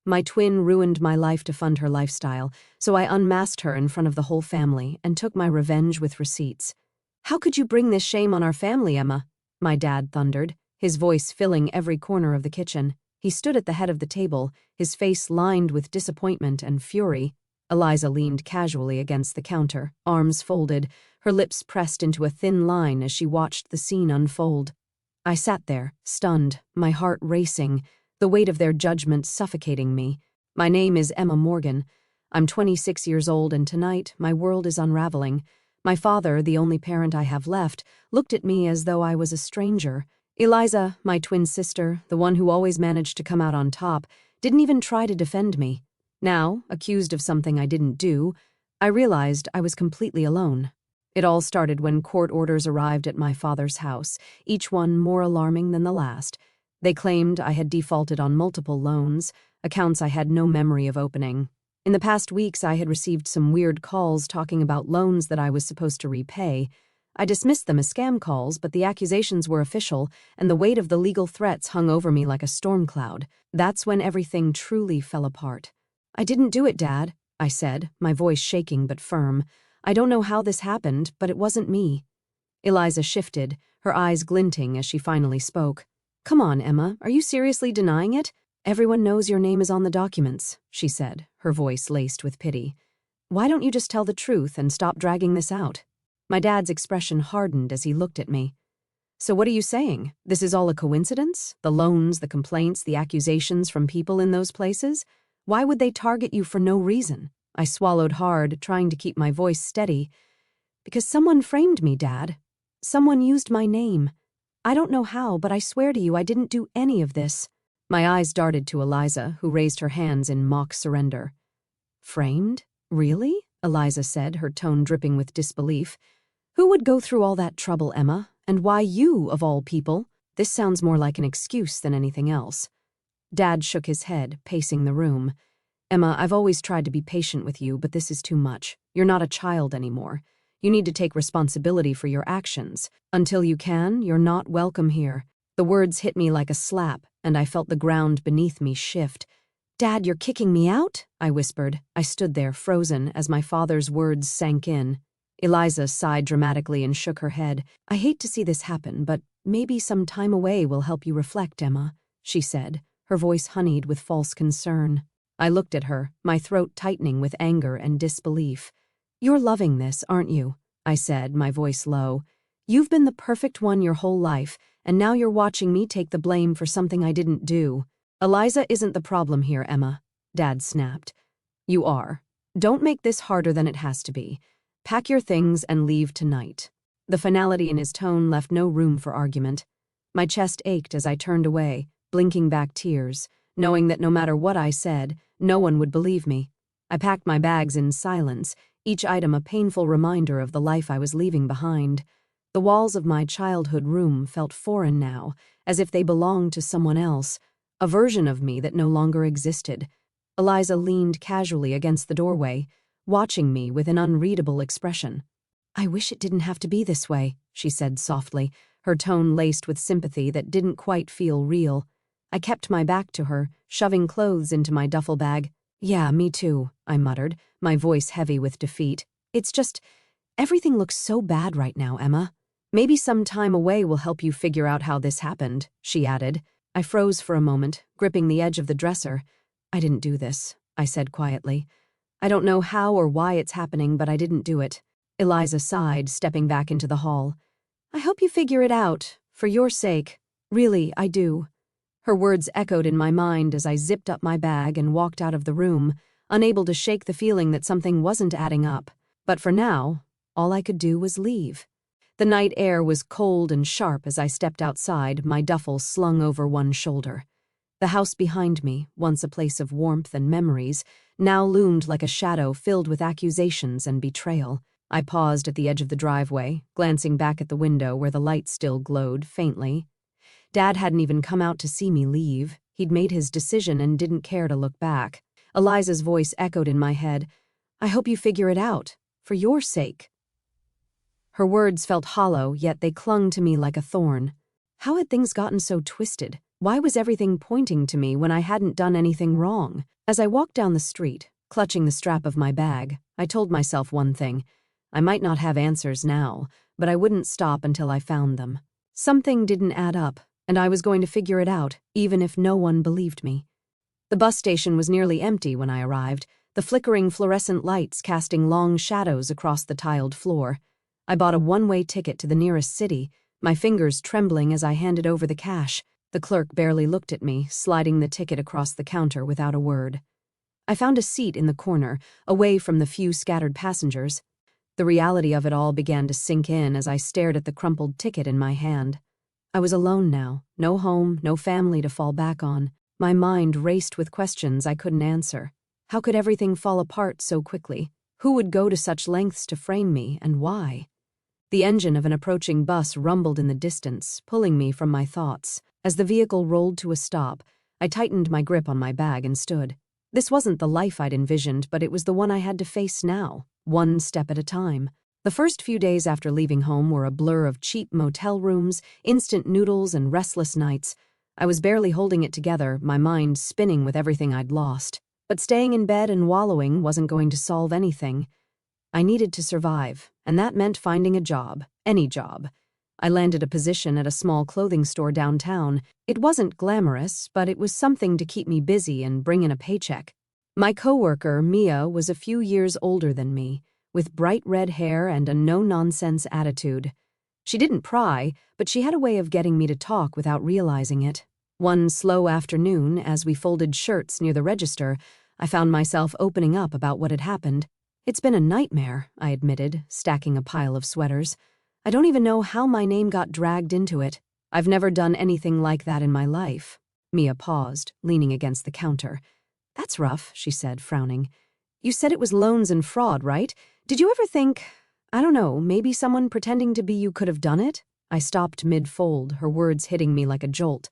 My twin ruined my life to fund her lifestyle, so I unmasked her in front of the whole family and took my revenge with receipts. How could you bring this shame on our family, Emma? My dad thundered, his voice filling every corner of the kitchen. He stood at the head of the table, his face lined with disappointment and fury. Eliza leaned casually against the counter, arms folded, her lips pressed into a thin line as she watched the scene unfold. I sat there, stunned, my heart racing, the weight of their judgment suffocating me. My name is Emma Morgan. I'm 26 years old, and tonight my world is unraveling. My father, the only parent I have left, looked at me as though I was a stranger. Eliza, my twin sister, the one who always managed to come out on top, didn't even try to defend me. Now, accused of something I didn't do, I realized I was completely alone. It all started when court orders arrived at my father's house, each one more alarming than the last. They claimed I had defaulted on multiple loans, accounts I had no memory of opening. In the past weeks, I had received some weird calls talking about loans that I was supposed to repay. I dismissed them as scam calls, but the accusations were official, and the weight of the legal threats hung over me like a storm cloud. That's when everything truly fell apart. "I didn't do it, Dad," I said, my voice shaking but firm. "I don't know how this happened, but it wasn't me." Eliza shifted, her eyes glinting as she finally spoke. "Come on, Emma, are you seriously denying it? Everyone knows your name is on the documents," she said, her voice laced with pity. "Why don't you just tell the truth and stop dragging this out?" My dad's expression hardened as he looked at me. "So what are you saying? This is all a coincidence? The loans, the complaints, the accusations from people in those places? Why would they target you for no reason?" I swallowed hard, trying to keep my voice steady. "Because someone framed me, Dad. Someone used my name. I don't know how, but I swear to you I didn't do any of this." My eyes darted to Eliza, who raised her hands in mock surrender. "Framed? Really?" Eliza said, her tone dripping with disbelief. "Who would go through all that trouble, Emma? And why you, of all people? This sounds more like an excuse than anything else." Dad shook his head, pacing the room. "Emma, I've always tried to be patient with you, but this is too much. You're not a child anymore. You need to take responsibility for your actions. Until you can, you're not welcome here." The words hit me like a slap, and I felt the ground beneath me shift. "Dad, you're kicking me out?" I whispered. I stood there, frozen, as my father's words sank in. Eliza sighed dramatically and shook her head. "I hate to see this happen, but maybe some time away will help you reflect, Emma," she said, her voice honeyed with false concern. I looked at her, my throat tightening with anger and disbelief. "You're loving this, aren't you?" I said, my voice low. "You've been the perfect one your whole life, and now you're watching me take the blame for something I didn't do." "Eliza isn't the problem here, Emma," Dad snapped. "You are. Don't make this harder than it has to be. Pack your things and leave tonight." The finality in his tone left no room for argument. My chest ached as I turned away, blinking back tears, knowing that no matter what I said, no one would believe me. I packed my bags in silence, each item a painful reminder of the life I was leaving behind. The walls of my childhood room felt foreign now, as if they belonged to someone else, a version of me that no longer existed. Eliza leaned casually against the doorway, watching me with an unreadable expression. "I wish it didn't have to be this way," she said softly, her tone laced with sympathy that didn't quite feel real. I kept my back to her, shoving clothes into my duffel bag. "Yeah, me too," I muttered, my voice heavy with defeat. "It's just, everything looks so bad right now, Emma." "Maybe some time away will help you figure out how this happened," she added. I froze for a moment, gripping the edge of the dresser. "I didn't do this," I said quietly. "I don't know how or why it's happening, but I didn't do it." Eliza sighed, stepping back into the hall. "I hope you figure it out, for your sake. Really, I do." Her words echoed in my mind as I zipped up my bag and walked out of the room, unable to shake the feeling that something wasn't adding up. But for now, all I could do was leave. The night air was cold and sharp as I stepped outside, my duffel slung over one shoulder. The house behind me, once a place of warmth and memories, now loomed like a shadow filled with accusations and betrayal. I paused at the edge of the driveway, glancing back at the window where the light still glowed faintly. Dad hadn't even come out to see me leave. He'd made his decision and didn't care to look back. Eliza's voice echoed in my head. "I hope you figure it out, for your sake." Her words felt hollow, yet they clung to me like a thorn. How had things gotten so twisted? Why was everything pointing to me when I hadn't done anything wrong? As I walked down the street, clutching the strap of my bag, I told myself one thing. I might not have answers now, but I wouldn't stop until I found them. Something didn't add up, and I was going to figure it out, even if no one believed me. The bus station was nearly empty when I arrived, the flickering fluorescent lights casting long shadows across the tiled floor. I bought a one-way ticket to the nearest city, my fingers trembling as I handed over the cash. The clerk barely looked at me, sliding the ticket across the counter without a word. I found a seat in the corner, away from the few scattered passengers. The reality of it all began to sink in as I stared at the crumpled ticket in my hand. I was alone now, no home, no family to fall back on. My mind raced with questions I couldn't answer. How could everything fall apart so quickly? Who would go to such lengths to frame me, and why? The engine of an approaching bus rumbled in the distance, pulling me from my thoughts. As the vehicle rolled to a stop, I tightened my grip on my bag and stood. This wasn't the life I'd envisioned, but it was the one I had to face now, one step at a time. The first few days after leaving home were a blur of cheap motel rooms, instant noodles, and restless nights. I was barely holding it together, my mind spinning with everything I'd lost. But staying in bed and wallowing wasn't going to solve anything. I needed to survive, and that meant finding a job, any job. I landed a position at a small clothing store downtown. It wasn't glamorous, but it was something to keep me busy and bring in a paycheck. My coworker, Mia, was a few years older than me, with bright red hair and a no-nonsense attitude. She didn't pry, but she had a way of getting me to talk without realizing it. One slow afternoon, as we folded shirts near the register, I found myself opening up about what had happened. It's been a nightmare, I admitted, stacking a pile of sweaters. I don't even know how my name got dragged into it. I've never done anything like that in my life. Mia paused, leaning against the counter. That's rough, she said, frowning. You said it was loans and fraud, right? Did you ever think, I don't know, maybe someone pretending to be you could have done it? I stopped mid-fold, her words hitting me like a jolt.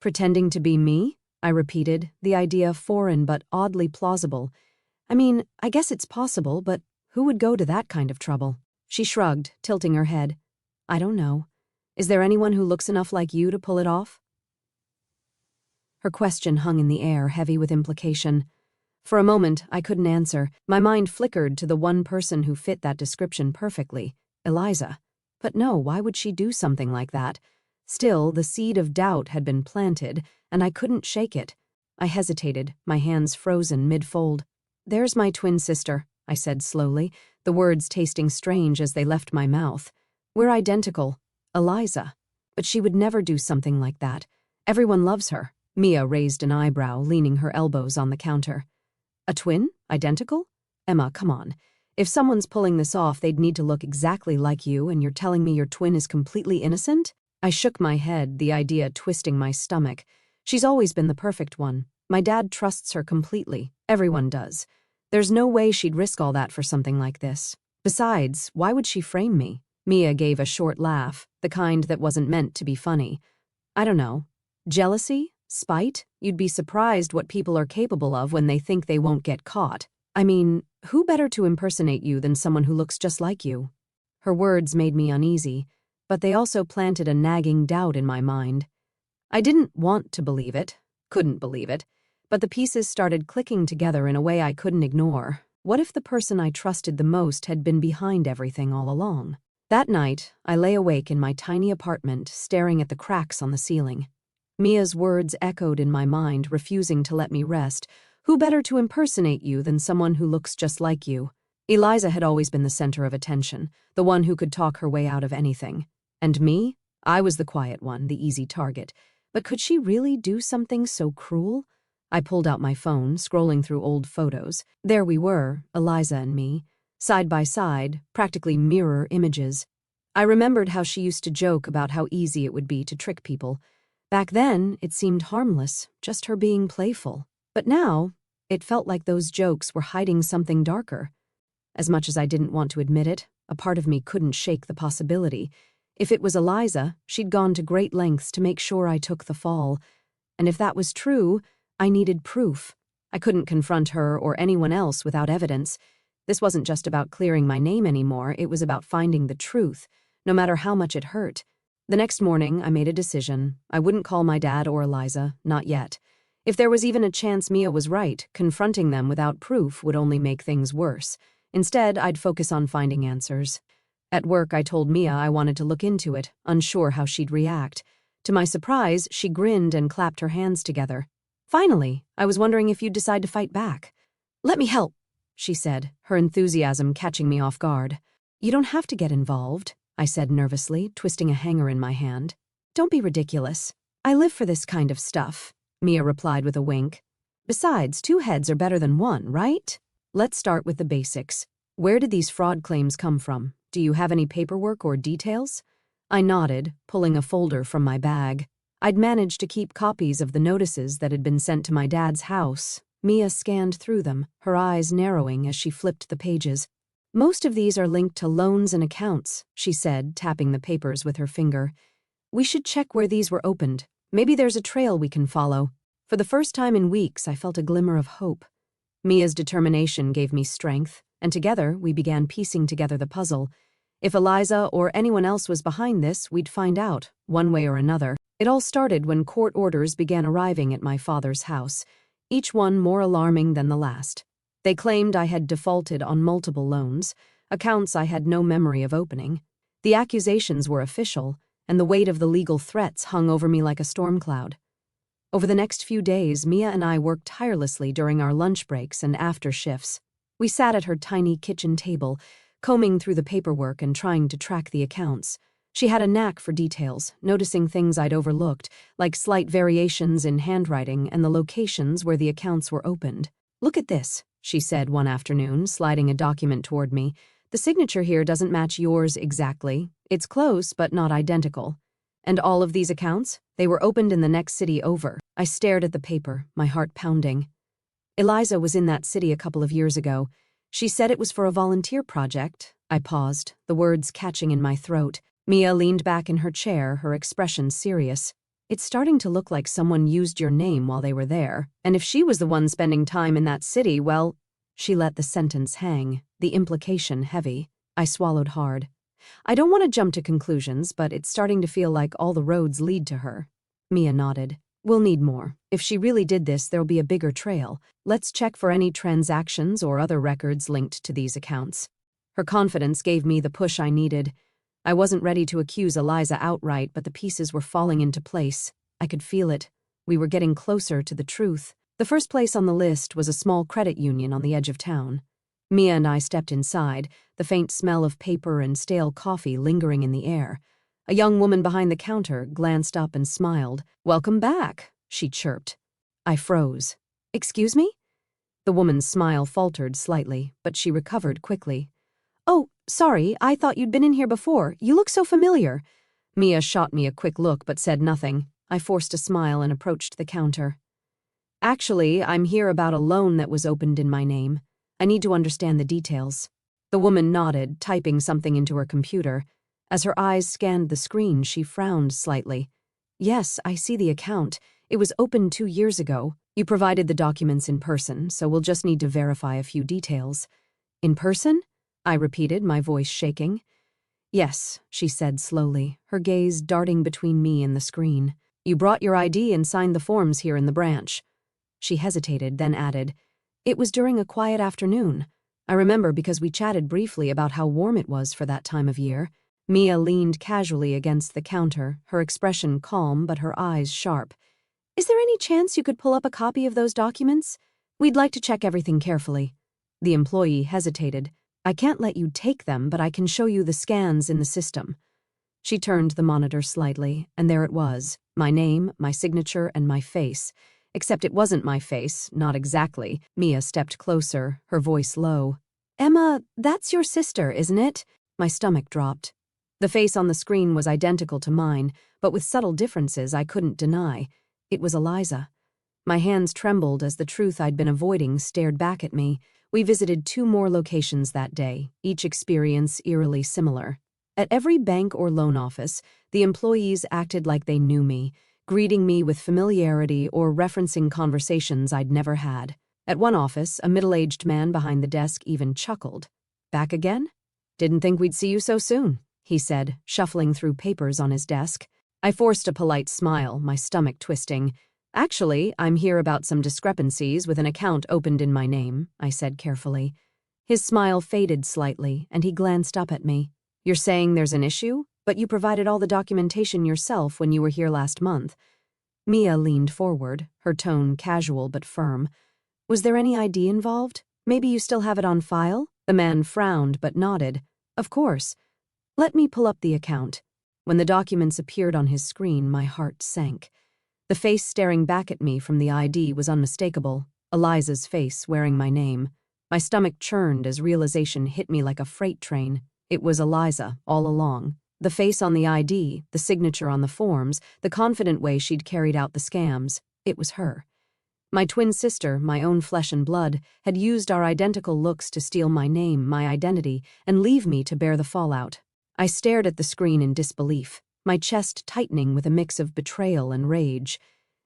Pretending to be me? I repeated, the idea foreign but oddly plausible. I mean, I guess it's possible, but who would go to that kind of trouble? She shrugged, tilting her head. I don't know. Is there anyone who looks enough like you to pull it off? Her question hung in the air, heavy with implication. For a moment, I couldn't answer. My mind flickered to the one person who fit that description perfectly, Eliza. But no, why would she do something like that? Still, the seed of doubt had been planted, and I couldn't shake it. I hesitated, my hands frozen mid-fold. There's my twin sister, I said slowly, the words tasting strange as they left my mouth. We're identical, Eliza. But she would never do something like that. Everyone loves her. Mia raised an eyebrow, leaning her elbows on the counter. A twin? Identical? Emma, come on. If someone's pulling this off, they'd need to look exactly like you, and you're telling me your twin is completely innocent? I shook my head, the idea twisting my stomach. She's always been the perfect one. My dad trusts her completely. Everyone does. There's no way she'd risk all that for something like this. Besides, why would she frame me? Mia gave a short laugh, the kind that wasn't meant to be funny. I don't know. Jealousy? Spite? You'd be surprised what people are capable of when they think they won't get caught. I mean, who better to impersonate you than someone who looks just like you? Her words made me uneasy, but they also planted a nagging doubt in my mind. I didn't want to believe it, couldn't believe it, but the pieces started clicking together in a way I couldn't ignore. What if the person I trusted the most had been behind everything all along? That night, I lay awake in my tiny apartment, staring at the cracks on the ceiling. Mia's words echoed in my mind, refusing to let me rest. Who better to impersonate you than someone who looks just like you? Eliza had always been the center of attention, the one who could talk her way out of anything. And me? I was the quiet one, the easy target. But could she really do something so cruel? I pulled out my phone, scrolling through old photos. There we were, Eliza and me, side by side, practically mirror images. I remembered how she used to joke about how easy it would be to trick people. Back then, it seemed harmless, just her being playful. But now, it felt like those jokes were hiding something darker. As much as I didn't want to admit it, a part of me couldn't shake the possibility. If it was Eliza, she'd gone to great lengths to make sure I took the fall. And if that was true, I needed proof. I couldn't confront her or anyone else without evidence. This wasn't just about clearing my name anymore, it was about finding the truth, no matter how much it hurt. The next morning, I made a decision. I wouldn't call my dad or Eliza, not yet. If there was even a chance Mia was right, confronting them without proof would only make things worse. Instead, I'd focus on finding answers. At work, I told Mia I wanted to look into it, unsure how she'd react. To my surprise, she grinned and clapped her hands together. Finally, I was wondering if you'd decide to fight back. Let me help, she said, her enthusiasm catching me off guard. You don't have to get involved, I said nervously, twisting a hanger in my hand. Don't be ridiculous. I live for this kind of stuff, Mia replied with a wink. Besides, 2 heads are better than 1, right? Let's start with the basics. Where did these fraud claims come from? Do you have any paperwork or details? I nodded, pulling a folder from my bag. I'd managed to keep copies of the notices that had been sent to my dad's house. Mia scanned through them, her eyes narrowing as she flipped the pages. Most of these are linked to loans and accounts, she said, tapping the papers with her finger. We should check where these were opened. Maybe there's a trail we can follow. For the first time in weeks, I felt a glimmer of hope. Mia's determination gave me strength, and together we began piecing together the puzzle. If Eliza or anyone else was behind this, we'd find out, one way or another. It all started when court orders began arriving at my father's house, each one more alarming than the last. They claimed I had defaulted on multiple loans, accounts I had no memory of opening. The accusations were official, and the weight of the legal threats hung over me like a storm cloud. Over the next few days, Mia and I worked tirelessly during our lunch breaks and after shifts. We sat at her tiny kitchen table, combing through the paperwork and trying to track the accounts. She had a knack for details, noticing things I'd overlooked, like slight variations in handwriting and the locations where the accounts were opened. Look at this, she said one afternoon, sliding a document toward me. The signature here doesn't match yours exactly. It's close, but not identical. And all of these accounts? They were opened in the next city over. I stared at the paper, my heart pounding. Eliza was in that city a couple of years ago. She said it was for a volunteer project. I paused, the words catching in my throat. Mia leaned back in her chair, her expression serious. It's starting to look like someone used your name while they were there. And if she was the one spending time in that city, well... She let the sentence hang, the implication heavy. I swallowed hard. I don't want to jump to conclusions, but it's starting to feel like all the roads lead to her. Mia nodded. We'll need more. If she really did this, there'll be a bigger trail. Let's check for any transactions or other records linked to these accounts. Her confidence gave me the push I needed. I wasn't ready to accuse Eliza outright, but the pieces were falling into place. I could feel it. We were getting closer to the truth. The first place on the list was a small credit union on the edge of town. Mia and I stepped inside, the faint smell of paper and stale coffee lingering in the air. A young woman behind the counter glanced up and smiled. "Welcome back," she chirped. I froze. "Excuse me?" The woman's smile faltered slightly, but she recovered quickly. "Oh, sorry, I thought you'd been in here before. You look so familiar." Mia shot me a quick look but said nothing. I forced a smile and approached the counter. "Actually, I'm here about a loan that was opened in my name. I need to understand the details." The woman nodded, typing something into her computer. As her eyes scanned the screen, she frowned slightly. "Yes, I see the account. It was opened 2 years ago. You provided the documents in person, so we'll just need to verify a few details." "In person?" I repeated, my voice shaking. "Yes," she said slowly, her gaze darting between me and the screen. "You brought your ID and signed the forms here in the branch." She hesitated, then added, "It was during a quiet afternoon. I remember because we chatted briefly about how warm it was for that time of year." Mia leaned casually against the counter, her expression calm but her eyes sharp. "Is there any chance you could pull up a copy of those documents? We'd like to check everything carefully." The employee hesitated. "I can't let you take them, but I can show you the scans in the system." She turned the monitor slightly, and there it was, my name, my signature, and my face. Except it wasn't my face, not exactly. Mia stepped closer, her voice low. "Emma, that's your sister, isn't it?" My stomach dropped. The face on the screen was identical to mine, but with subtle differences I couldn't deny. It was Eliza. My hands trembled as the truth I'd been avoiding stared back at me. We visited 2 more locations that day, each experience eerily similar. At every bank or loan office, the employees acted like they knew me, greeting me with familiarity or referencing conversations I'd never had. At one office, a middle-aged man behind the desk even chuckled. "Back again? Didn't think we'd see you so soon." he said, shuffling through papers on his desk. I forced a polite smile, my stomach twisting. Actually, I'm here about some discrepancies with an account opened in my name, I said carefully. His smile faded slightly, and he glanced up at me. You're saying there's an issue? But you provided all the documentation yourself when you were here last month. Mia leaned forward, her tone casual but firm. Was there any ID involved? Maybe you still have it on file? The man frowned but nodded. Of course. Let me pull up the account. When the documents appeared on his screen, my heart sank. The face staring back at me from the ID was unmistakable. Eliza's face wearing my name. My stomach churned as realization hit me like a freight train. It was Eliza, all along. The face on the ID, the signature on the forms, the confident way she'd carried out the scams. It was her. My twin sister, my own flesh and blood, had used our identical looks to steal my name, my identity, and leave me to bear the fallout. I stared at the screen in disbelief, my chest tightening with a mix of betrayal and rage.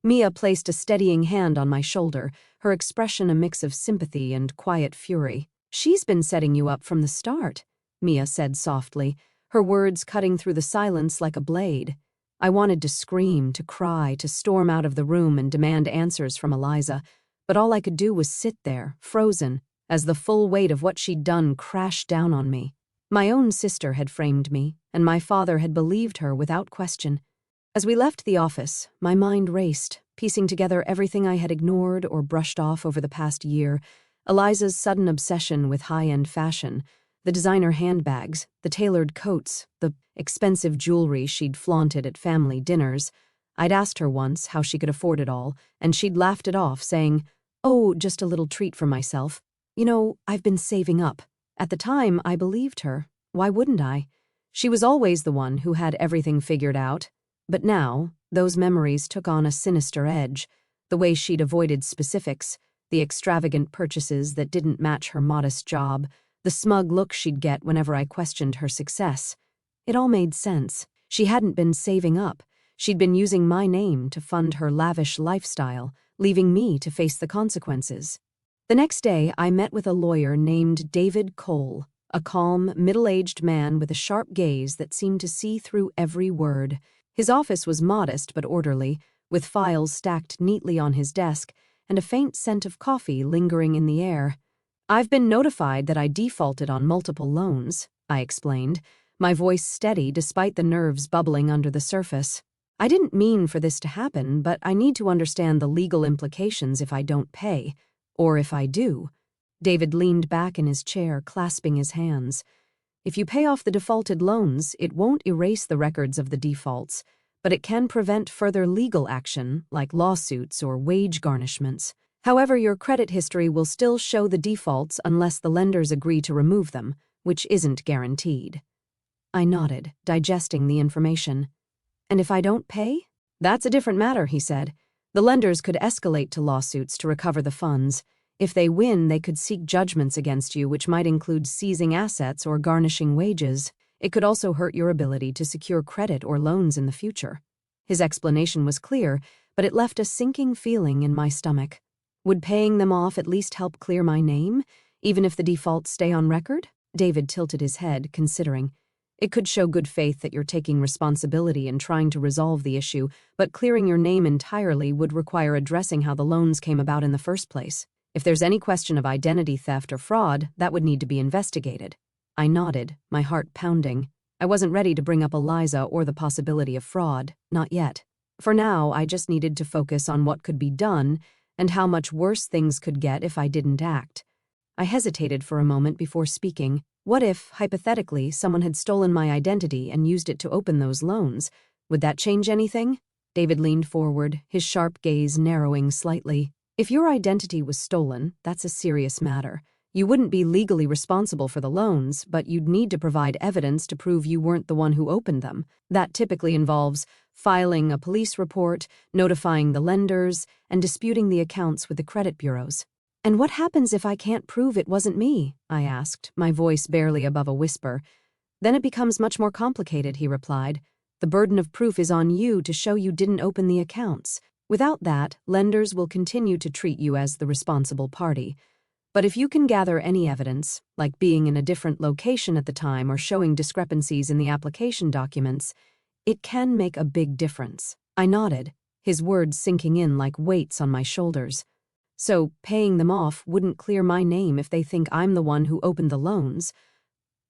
Mia placed a steadying hand on my shoulder, her expression a mix of sympathy and quiet fury. She's been setting you up from the start, Mia said softly, her words cutting through the silence like a blade. I wanted to scream, to cry, to storm out of the room and demand answers from Eliza, but all I could do was sit there, frozen, as the full weight of what she'd done crashed down on me. My own sister had framed me, and my father had believed her without question. As we left the office, my mind raced, piecing together everything I had ignored or brushed off over the past year. Eliza's sudden obsession with high-end fashion, the designer handbags, the tailored coats, the expensive jewelry she'd flaunted at family dinners. I'd asked her once how she could afford it all, and she'd laughed it off, saying, "Oh, just a little treat for myself. You know, I've been saving up." At the time, I believed her. Why wouldn't I? She was always the one who had everything figured out. But now, those memories took on a sinister edge. The way she'd avoided specifics, the extravagant purchases that didn't match her modest job, the smug look she'd get whenever I questioned her success. It all made sense. She hadn't been saving up. She'd been using my name to fund her lavish lifestyle, leaving me to face the consequences. The next day, I met with a lawyer named David Cole, a calm, middle-aged man with a sharp gaze that seemed to see through every word. His office was modest but orderly, with files stacked neatly on his desk and a faint scent of coffee lingering in the air. "I've been notified that I defaulted on multiple loans," I explained, my voice steady despite the nerves bubbling under the surface. "I didn't mean for this to happen, but I need to understand the legal implications if I don't pay. Or if I do." David leaned back in his chair, clasping his hands. "If you pay off the defaulted loans, it won't erase the records of the defaults, but it can prevent further legal action, like lawsuits or wage garnishments. However, your credit history will still show the defaults unless the lenders agree to remove them, which isn't guaranteed." I nodded, digesting the information. "And if I don't pay?" "That's a different matter," he said. "The lenders could escalate to lawsuits to recover the funds. If they win, they could seek judgments against you, which might include seizing assets or garnishing wages. It could also hurt your ability to secure credit or loans in the future." His explanation was clear, but it left a sinking feeling in my stomach. Would paying them off at least help clear my name, even if the defaults stay on record? David tilted his head, considering. "It could show good faith that you're taking responsibility and trying to resolve the issue, but clearing your name entirely would require addressing how the loans came about in the first place. If there's any question of identity theft or fraud, that would need to be investigated." I nodded, my heart pounding. I wasn't ready to bring up Eliza or the possibility of fraud, not yet. For now, I just needed to focus on what could be done and how much worse things could get if I didn't act. I hesitated for a moment before speaking. What if, hypothetically, someone had stolen my identity and used it to open those loans? Would that change anything? David leaned forward, his sharp gaze narrowing slightly. "If your identity was stolen, that's a serious matter. You wouldn't be legally responsible for the loans, but you'd need to provide evidence to prove you weren't the one who opened them. That typically involves filing a police report, notifying the lenders, and disputing the accounts with the credit bureaus." "And what happens if I can't prove it wasn't me?" I asked, my voice barely above a whisper. "Then it becomes much more complicated," he replied. "The burden of proof is on you to show you didn't open the accounts. Without that, lenders will continue to treat you as the responsible party. But if you can gather any evidence, like being in a different location at the time or showing discrepancies in the application documents, it can make a big difference. I nodded, his words sinking in like weights on my shoulders. So, paying them off wouldn't clear my name if they think I'm the one who opened the loans.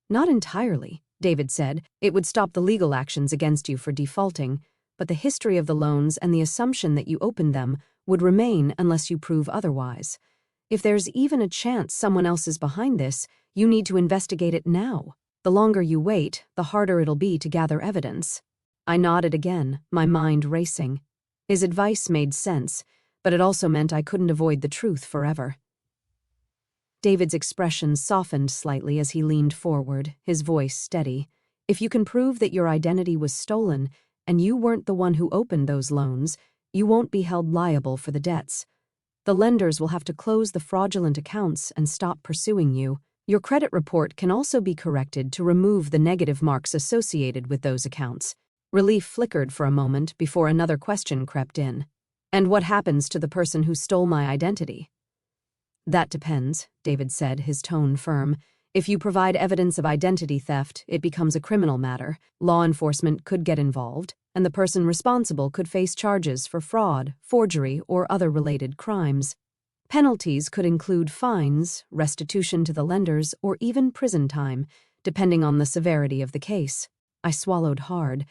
Not entirely, David said. It would stop the legal actions against you for defaulting, but the history of the loans and the assumption that you opened them would remain unless you prove otherwise. If there's even a chance someone else is behind this, you need to investigate it now. The longer you wait, the harder it'll be to gather evidence. I nodded again, my mind racing. His advice made sense, but it also meant I couldn't avoid the truth forever. David's expression softened slightly as he leaned forward, his voice steady. If you can prove that your identity was stolen and you weren't the one who opened those loans, you won't be held liable for the debts. The lenders will have to close the fraudulent accounts and stop pursuing you. Your credit report can also be corrected to remove the negative marks associated with those accounts. Relief flickered for a moment before another question crept in. And what happens to the person who stole my identity? That depends, David said, his tone firm. If you provide evidence of identity theft, it becomes a criminal matter. Law enforcement could get involved, and the person responsible could face charges for fraud, forgery, or other related crimes. Penalties could include fines, restitution to the lenders, or even prison time, depending on the severity of the case. I swallowed hard.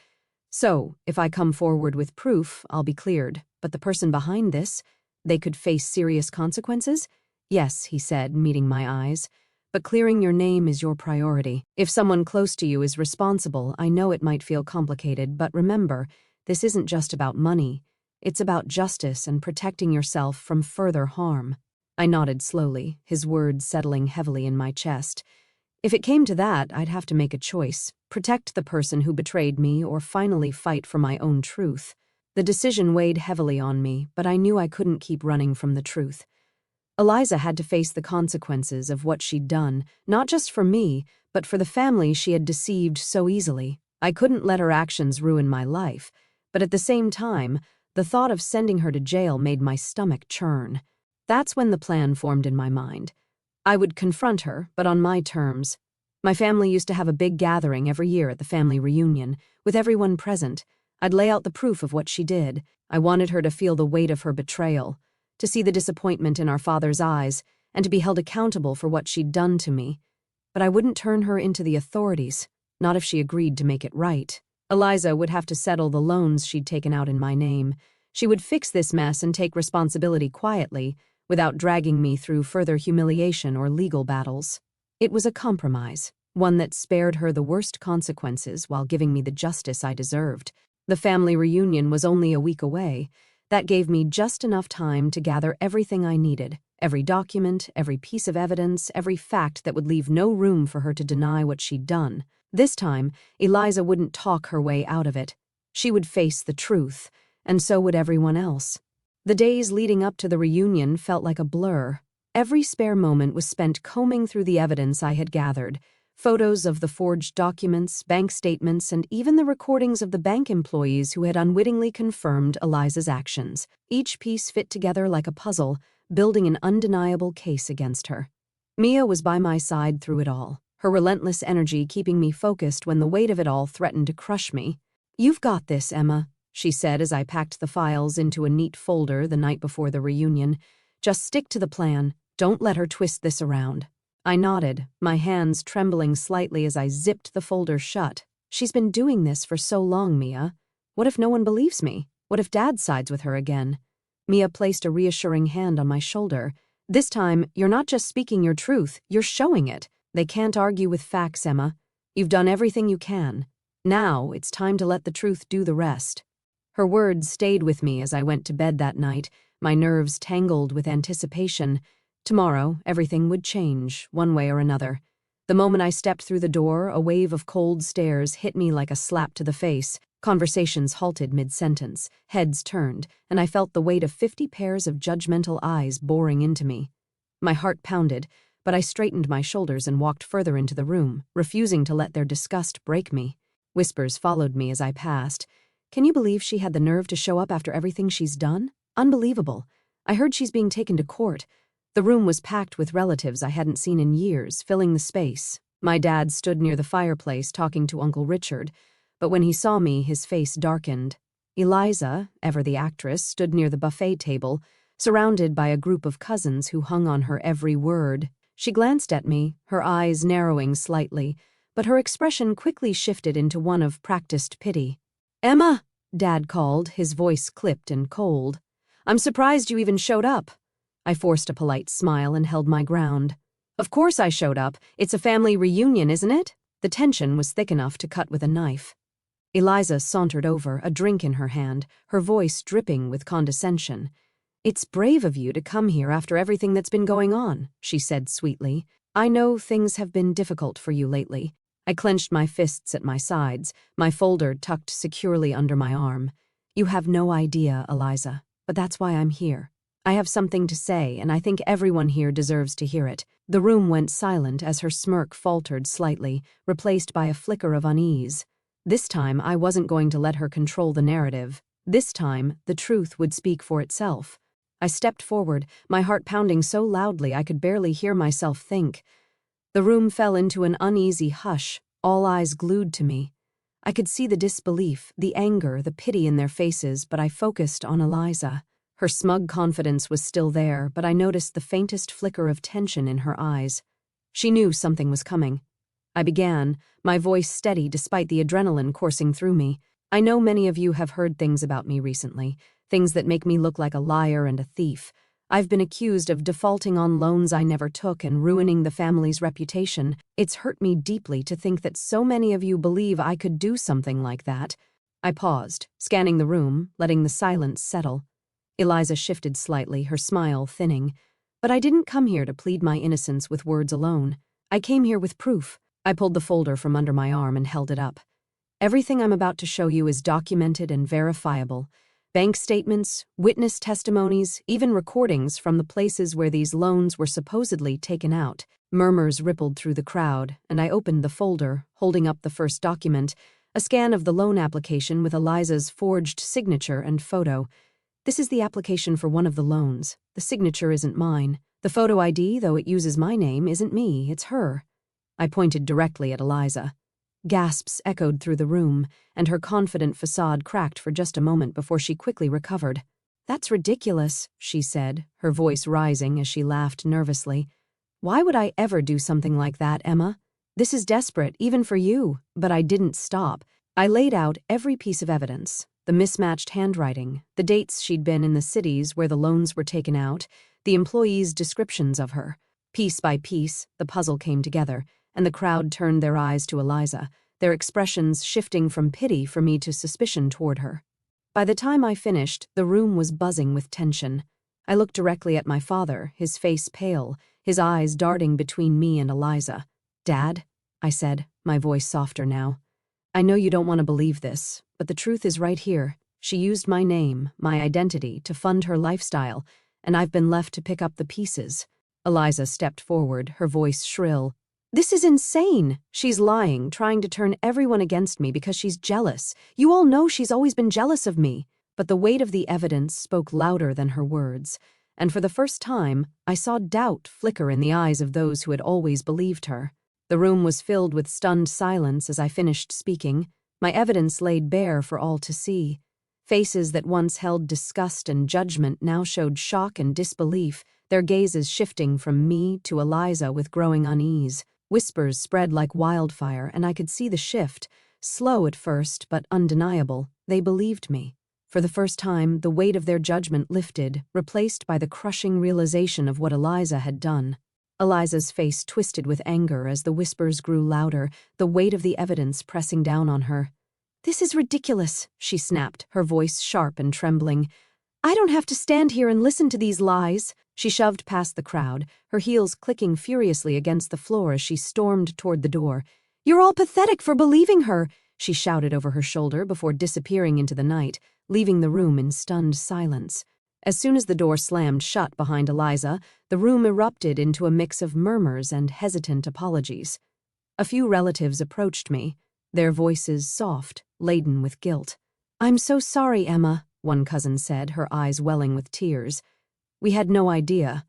So, if I come forward with proof, I'll be cleared. But the person behind this, they could face serious consequences? Yes, he said, meeting my eyes. But clearing your name is your priority. If someone close to you is responsible, I know it might feel complicated, but remember, this isn't just about money. It's about justice and protecting yourself from further harm. I nodded slowly, his words settling heavily in my chest. If it came to that, I'd have to make a choice. Protect the person who betrayed me or finally fight for my own truth. The decision weighed heavily on me, but I knew I couldn't keep running from the truth. Eliza had to face the consequences of what she'd done, not just for me, but for the family she had deceived so easily. I couldn't let her actions ruin my life, but at the same time, the thought of sending her to jail made my stomach churn. That's when the plan formed in my mind. I would confront her, but on my terms. My family used to have a big gathering every year at the family reunion, with everyone present. I'd lay out the proof of what she did. I wanted her to feel the weight of her betrayal, to see the disappointment in our father's eyes, and to be held accountable for what she'd done to me. But I wouldn't turn her into the authorities, not if she agreed to make it right. Eliza would have to settle the loans she'd taken out in my name. She would fix this mess and take responsibility quietly, without dragging me through further humiliation or legal battles. It was a compromise, one that spared her the worst consequences while giving me the justice I deserved. The family reunion was only a week away. That gave me just enough time to gather everything I needed, every document, every piece of evidence, every fact that would leave no room for her to deny what she'd done. This time, Eliza wouldn't talk her way out of it. She would face the truth, and so would everyone else. The days leading up to the reunion felt like a blur. Every spare moment was spent combing through the evidence I had gathered. Photos of the forged documents, bank statements, and even the recordings of the bank employees who had unwittingly confirmed Eliza's actions. Each piece fit together like a puzzle, building an undeniable case against her. Mia was by my side through it all, her relentless energy keeping me focused when the weight of it all threatened to crush me. "You've got this, Emma," she said as I packed the files into a neat folder the night before the reunion. "Just stick to the plan. Don't let her twist this around." I nodded, my hands trembling slightly as I zipped the folder shut. "She's been doing this for so long, Mia. What if no one believes me? What if Dad sides with her again?" Mia placed a reassuring hand on my shoulder. "This time, you're not just speaking your truth, you're showing it. They can't argue with facts, Emma. You've done everything you can. Now, it's time to let the truth do the rest." Her words stayed with me as I went to bed that night, my nerves tangled with anticipation. Tomorrow, everything would change, one way or another. The moment I stepped through the door, a wave of cold stares hit me like a slap to the face. Conversations halted mid-sentence, heads turned, and I felt the weight of 50 pairs of judgmental eyes boring into me. My heart pounded, but I straightened my shoulders and walked further into the room, refusing to let their disgust break me. Whispers followed me as I passed. "Can you believe she had the nerve to show up after everything she's done? Unbelievable. I heard she's being taken to court. The room was packed with relatives I hadn't seen in years, filling the space. My dad stood near the fireplace talking to Uncle Richard, but when he saw me, his face darkened. Eliza, ever the actress, stood near the buffet table, surrounded by a group of cousins who hung on her every word. She glanced at me, her eyes narrowing slightly, but her expression quickly shifted into one of practiced pity. "Emma!" Dad called, his voice clipped and cold. "I'm surprised you even showed up." I forced a polite smile and held my ground. "Of course I showed up. It's a family reunion, isn't it?" The tension was thick enough to cut with a knife. Eliza sauntered over, a drink in her hand, her voice dripping with condescension. "It's brave of you to come here after everything that's been going on," she said sweetly. "I know things have been difficult for you lately." I clenched my fists at my sides, my folder tucked securely under my arm. "You have no idea, Eliza, but that's why I'm here. I have something to say, and I think everyone here deserves to hear it." The room went silent as her smirk faltered slightly, replaced by a flicker of unease. This time, I wasn't going to let her control the narrative. This time, the truth would speak for itself. I stepped forward, my heart pounding so loudly I could barely hear myself think. The room fell into an uneasy hush, all eyes glued to me. I could see the disbelief, the anger, the pity in their faces, but I focused on Eliza. Her smug confidence was still there, but I noticed the faintest flicker of tension in her eyes. She knew something was coming. I began, my voice steady despite the adrenaline coursing through me. "I know many of you have heard things about me recently, things that make me look like a liar and a thief. I've been accused of defaulting on loans I never took and ruining the family's reputation. It's hurt me deeply to think that so many of you believe I could do something like that." I paused, scanning the room, letting the silence settle. Eliza shifted slightly, her smile thinning. "But I didn't come here to plead my innocence with words alone. I came here with proof." I pulled the folder from under my arm and held it up. "Everything I'm about to show you is documented and verifiable. Bank statements, witness testimonies, even recordings from the places where these loans were supposedly taken out." Murmurs rippled through the crowd, and I opened the folder, holding up the first document, a scan of the loan application with Eliza's forged signature and photo. "This is the application for one of the loans. The signature isn't mine. The photo ID, though it uses my name, isn't me, it's her." I pointed directly at Eliza. Gasps echoed through the room, and her confident facade cracked for just a moment before she quickly recovered. "That's ridiculous," she said, her voice rising as she laughed nervously. "Why would I ever do something like that, Emma? This is desperate, even for you." But I didn't stop. I laid out every piece of evidence. The mismatched handwriting, the dates she'd been in the cities where the loans were taken out, the employees' descriptions of her. Piece by piece, the puzzle came together, and the crowd turned their eyes to Eliza, their expressions shifting from pity for me to suspicion toward her. By the time I finished, the room was buzzing with tension. I looked directly at my father, his face pale, his eyes darting between me and Eliza. "Dad," I said, my voice softer now, "I know you don't want to believe this, but the truth is right here. She used my name, my identity, to fund her lifestyle, and I've been left to pick up the pieces." Eliza stepped forward, her voice shrill. "This is insane. She's lying, trying to turn everyone against me because she's jealous. You all know she's always been jealous of me." But the weight of the evidence spoke louder than her words, and for the first time, I saw doubt flicker in the eyes of those who had always believed her. The room was filled with stunned silence as I finished speaking, my evidence laid bare for all to see. Faces that once held disgust and judgment now showed shock and disbelief, their gazes shifting from me to Eliza with growing unease. Whispers spread like wildfire, and I could see the shift, slow at first but undeniable. They believed me. For the first time, the weight of their judgment lifted, replaced by the crushing realization of what Eliza had done. Eliza's face twisted with anger as the whispers grew louder, the weight of the evidence pressing down on her. "This is ridiculous," she snapped, her voice sharp and trembling. "I don't have to stand here and listen to these lies." She shoved past the crowd, her heels clicking furiously against the floor as she stormed toward the door. "You're all pathetic for believing her," she shouted over her shoulder before disappearing into the night, leaving the room in stunned silence. As soon as the door slammed shut behind Eliza, the room erupted into a mix of murmurs and hesitant apologies. A few relatives approached me, their voices soft, laden with guilt. "I'm so sorry, Emma," one cousin said, her eyes welling with tears. "We had no idea.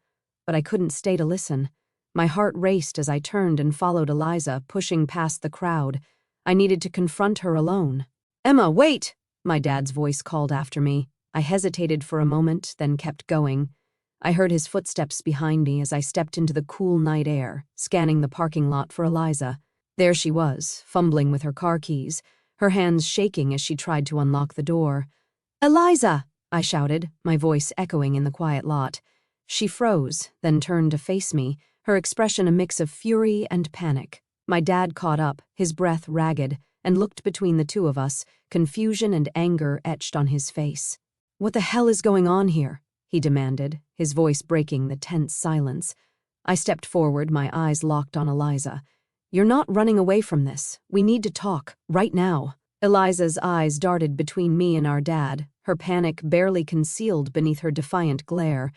but I couldn't stay to listen. My heart raced as I turned and followed Eliza, pushing past the crowd. I needed to confront her alone. "Emma, wait!" my dad's voice called after me. I hesitated for a moment, then kept going. I heard his footsteps behind me as I stepped into the cool night air, scanning the parking lot for Eliza. There she was, fumbling with her car keys, her hands shaking as she tried to unlock the door. "Eliza!" I shouted, my voice echoing in the quiet lot. She froze, then turned to face me, her expression a mix of fury and panic. My dad caught up, his breath ragged, and looked between the two of us, confusion and anger etched on his face. "What the hell is going on here?" he demanded, his voice breaking the tense silence. I stepped forward, my eyes locked on Eliza. "You're not running away from this. We need to talk, right now." Eliza's eyes darted between me and our dad, her panic barely concealed beneath her defiant glare.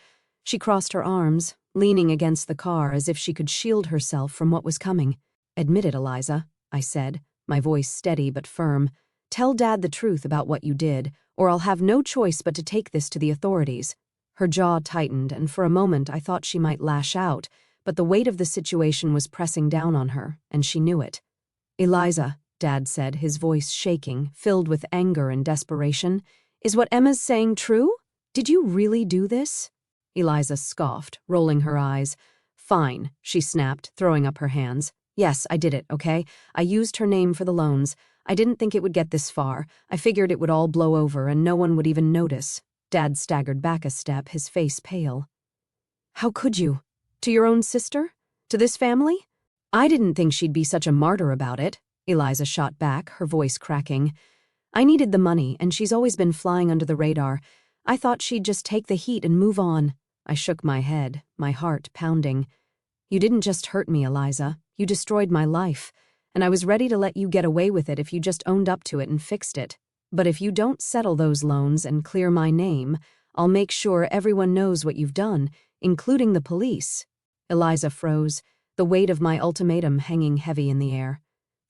She crossed her arms, leaning against the car as if she could shield herself from what was coming. "Admit it, Eliza," I said, my voice steady but firm. "Tell Dad the truth about what you did, or I'll have no choice but to take this to the authorities." Her jaw tightened, and for a moment I thought she might lash out, but the weight of the situation was pressing down on her, and she knew it. "Eliza," Dad said, his voice shaking, filled with anger and desperation, "is what Emma's saying true? Did you really do this?" Eliza scoffed, rolling her eyes. "Fine," she snapped, throwing up her hands. "Yes, I did it, okay? I used her name for the loans. I didn't think it would get this far. I figured it would all blow over and no one would even notice." Dad staggered back a step, his face pale. "How could you? To your own sister? To this family?" "I didn't think she'd be such a martyr about it," Eliza shot back, her voice cracking. "I needed the money, and she's always been flying under the radar. I thought she'd just take the heat and move on." I shook my head, my heart pounding. "You didn't just hurt me, Eliza. You destroyed my life, and I was ready to let you get away with it if you just owned up to it and fixed it. But if you don't settle those loans and clear my name, I'll make sure everyone knows what you've done, including the police." Eliza froze, the weight of my ultimatum hanging heavy in the air.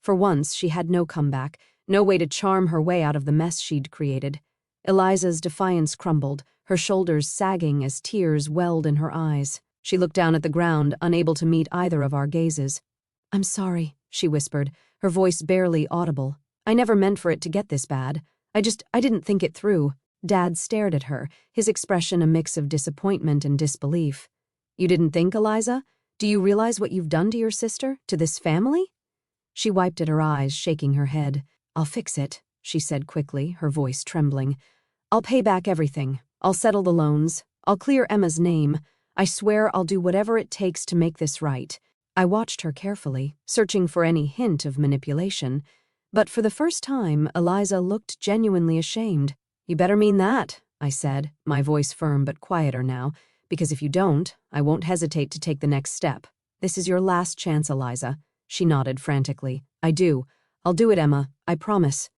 For once, she had no comeback, no way to charm her way out of the mess she'd created. Eliza's defiance crumbled, her shoulders sagging as tears welled in her eyes. She looked down at the ground, unable to meet either of our gazes. "I'm sorry," she whispered, her voice barely audible. "I never meant for it to get this bad. I didn't think it through." Dad stared at her, his expression a mix of disappointment and disbelief. "You didn't think, Eliza? Do you realize what you've done to your sister, to this family?" She wiped at her eyes, shaking her head. "I'll fix it," she said quickly, her voice trembling. "I'll pay back everything. I'll settle the loans. I'll clear Emma's name. I swear I'll do whatever it takes to make this right." I watched her carefully, searching for any hint of manipulation. But for the first time, Eliza looked genuinely ashamed. "You better mean that," I said, my voice firm but quieter now, "because if you don't, I won't hesitate to take the next step. This is your last chance, Eliza." She nodded frantically. "I do. I'll do it, Emma. I promise."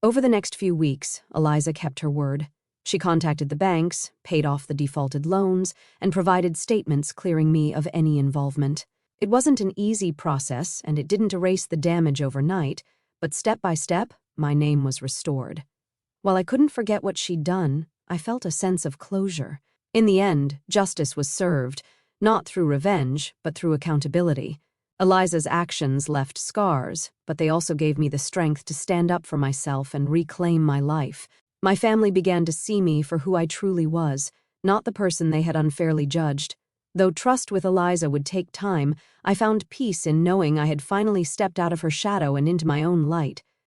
Over the next few weeks, Eliza kept her word. She contacted the banks, paid off the defaulted loans, and provided statements clearing me of any involvement. It wasn't an easy process, and it didn't erase the damage overnight, but step by step, my name was restored. While I couldn't forget what she'd done, I felt a sense of closure. In the end, justice was served, not through revenge, but through accountability. Eliza's actions left scars, but they also gave me the strength to stand up for myself and reclaim my life. My family began to see me for who I truly was, not the person they had unfairly judged. Though trust with Eliza would take time, I found peace in knowing I had finally stepped out of her shadow and into my own light.